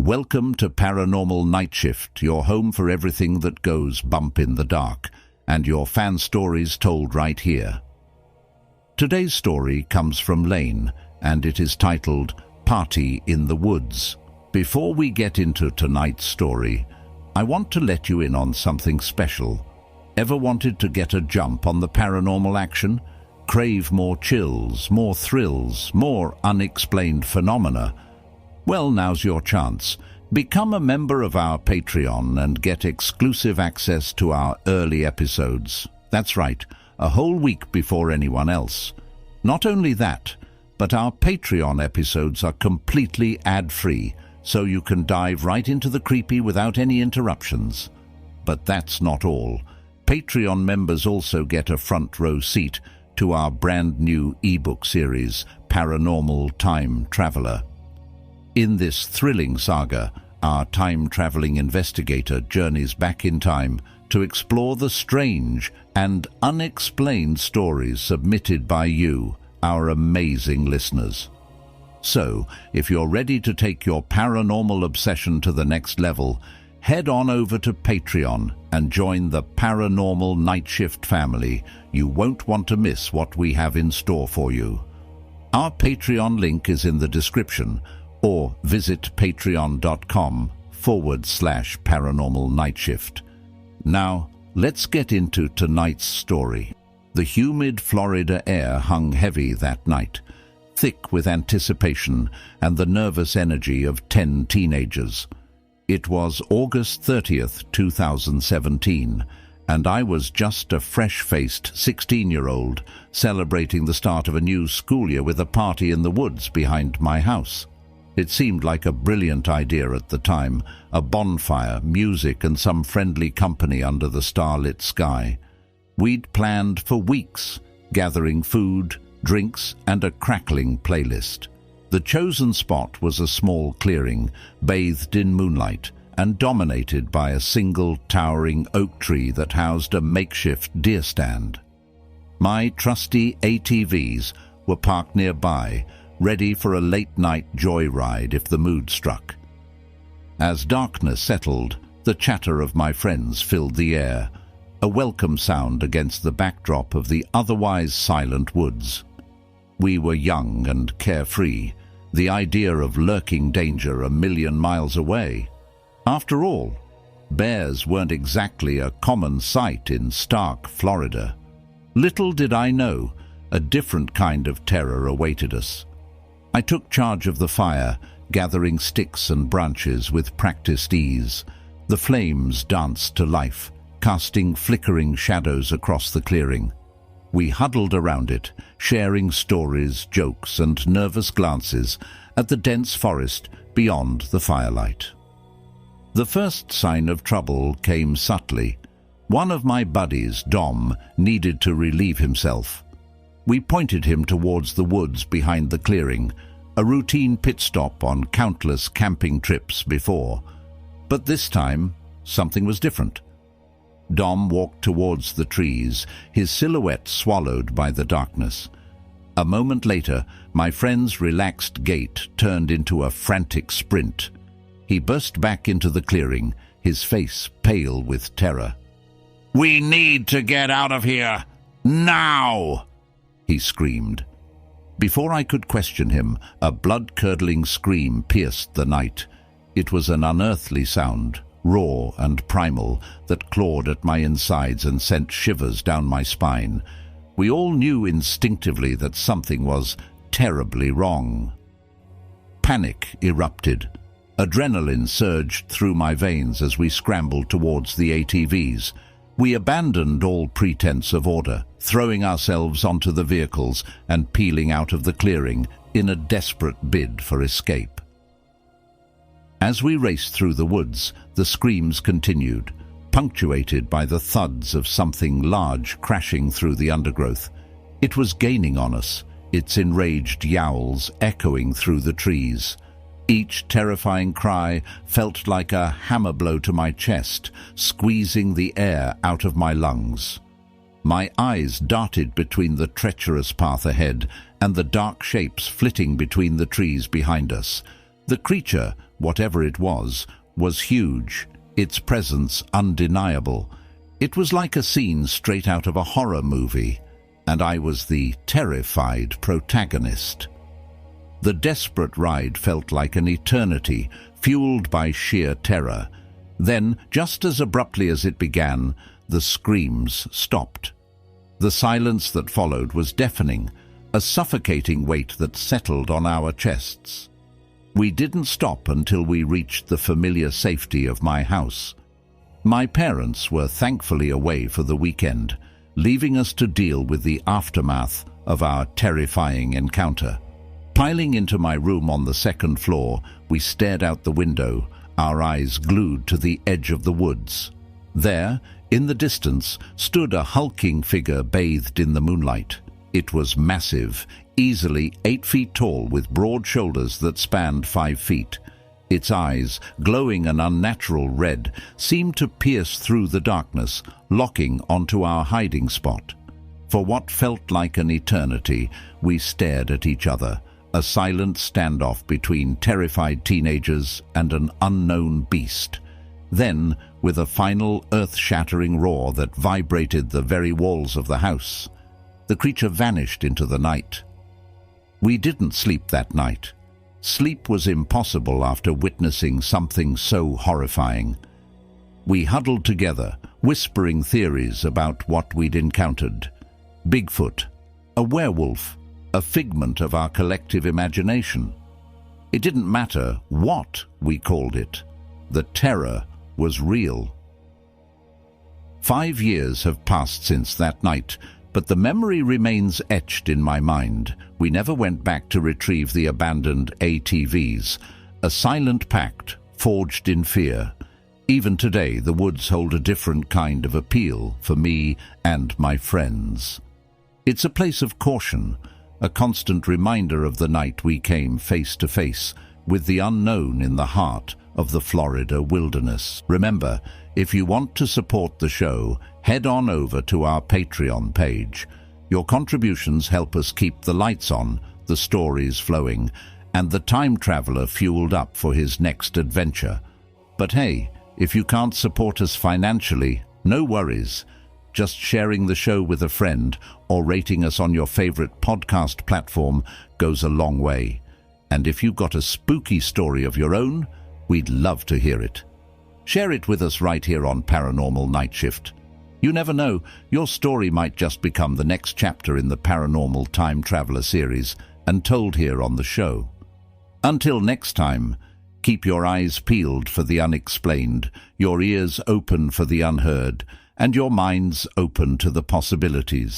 Welcome to Paranormal Nightshift, your home for everything that goes bump in the dark, and your fan stories told right here. Today's story comes from Lane, and it is titled Party in the Woods. Before we get into tonight's story, I want to let you in on something special. Ever wanted to get a jump on the paranormal action? Crave more chills, more thrills, more unexplained phenomena? Well, now's your chance. Become a member of our Patreon and get exclusive access to our early episodes. That's right, a whole week before anyone else. Not only that, but our Patreon episodes are completely ad-free, so you can dive right into the creepy without any interruptions. But that's not all. Patreon members also get a front row seat to our brand new ebook series, Paranormal Time Traveler. In this thrilling saga, our time-traveling investigator journeys back in time to explore the strange and unexplained stories submitted by you, our amazing listeners. So, if you're ready to take your paranormal obsession to the next level, head on over to Patreon and join the Paranormal Nightshift family. You won't want to miss what we have in store for you. Our Patreon link is in the description, or visit patreon.com/paranormal nightshift. Now, let's get into tonight's story. The humid Florida air hung heavy that night, thick with anticipation and the nervous energy of 10 teenagers. It was August 30th, 2017, and I was just a fresh-faced 16-year-old celebrating the start of a new school year with a party in the woods behind my house. It seemed like a brilliant idea at the time, a bonfire, music, and some friendly company under the starlit sky. We'd planned for weeks, gathering food, drinks, and a crackling playlist. The chosen spot was a small clearing, bathed in moonlight, and dominated by a single towering oak tree that housed a makeshift deer stand. My trusty ATVs were parked nearby, ready for a late-night joyride if the mood struck. As darkness settled, the chatter of my friends filled the air, a welcome sound against the backdrop of the otherwise silent woods. We were young and carefree, the idea of lurking danger a million miles away. After all, bears weren't exactly a common sight in Stark, Florida. Little did I know, a different kind of terror awaited us. I took charge of the fire, gathering sticks and branches with practiced ease. The flames danced to life, casting flickering shadows across the clearing. We huddled around it, sharing stories, jokes, and nervous glances at the dense forest beyond the firelight. The first sign of trouble came subtly. One of my buddies, Dom, needed to relieve himself. We pointed him towards the woods behind the clearing, a routine pit stop on countless camping trips before. But this time, something was different. Dom walked towards the trees, his silhouette swallowed by the darkness. A moment later, my friend's relaxed gait turned into a frantic sprint. He burst back into the clearing, his face pale with terror. "We need to get out of here! Now!" he screamed. Before I could question him, a blood-curdling scream pierced the night. It was an unearthly sound, raw and primal, that clawed at my insides and sent shivers down my spine. We all knew instinctively that something was terribly wrong. Panic erupted. Adrenaline surged through my veins as we scrambled towards the ATVs. We abandoned all pretense of order, throwing ourselves onto the vehicles and peeling out of the clearing in a desperate bid for escape. As we raced through the woods, the screams continued, punctuated by the thuds of something large crashing through the undergrowth. It was gaining on us, its enraged yowls echoing through the trees. Each terrifying cry felt like a hammer blow to my chest, squeezing the air out of my lungs. My eyes darted between the treacherous path ahead and the dark shapes flitting between the trees behind us. The creature, whatever it was huge, its presence undeniable. It was like a scene straight out of a horror movie, and I was the terrified protagonist. The desperate ride felt like an eternity, fueled by sheer terror. Then, just as abruptly as it began, the screams stopped. The silence that followed was deafening, a suffocating weight that settled on our chests. We didn't stop until we reached the familiar safety of my house. My parents were thankfully away for the weekend, leaving us to deal with the aftermath of our terrifying encounter. Piling into my room on the second floor, we stared out the window, our eyes glued to the edge of the woods. There, in the distance, stood a hulking figure bathed in the moonlight. It was massive, easily 8 feet tall, with broad shoulders that spanned 5 feet. Its eyes, glowing an unnatural red, seemed to pierce through the darkness, locking onto our hiding spot. For what felt like an eternity, we stared at each other, a silent standoff between terrified teenagers and an unknown beast. Then, with a final earth-shattering roar that vibrated the very walls of the house, the creature vanished into the night. We didn't sleep that night. Sleep was impossible after witnessing something so horrifying. We huddled together, whispering theories about what we'd encountered. Bigfoot, a werewolf, a figment of our collective imagination. It didn't matter what we called it. The terror was real. 5 years have passed since that night, but the memory remains etched in my mind. We never went back to retrieve the abandoned ATVs, a silent pact forged in fear. Even today, the woods hold a different kind of appeal for me and my friends. It's a place of caution, a constant reminder of the night we came face to face with the unknown in the heart of the Florida wilderness. Remember, if you want to support the show, head on over to our Patreon page. Your contributions help us keep the lights on, the stories flowing, and the time traveler fueled up for his next adventure. But hey, if you can't support us financially, no worries. Just sharing the show with a friend or rating us on your favorite podcast platform goes a long way. And if you've got a spooky story of your own, we'd love to hear it. Share it with us right here on Paranormal Nightshift. You never know, your story might just become the next chapter in the Paranormal Time Traveler series and told here on the show. Until next time, keep your eyes peeled for the unexplained, your ears open for the unheard, and your minds open to the possibilities.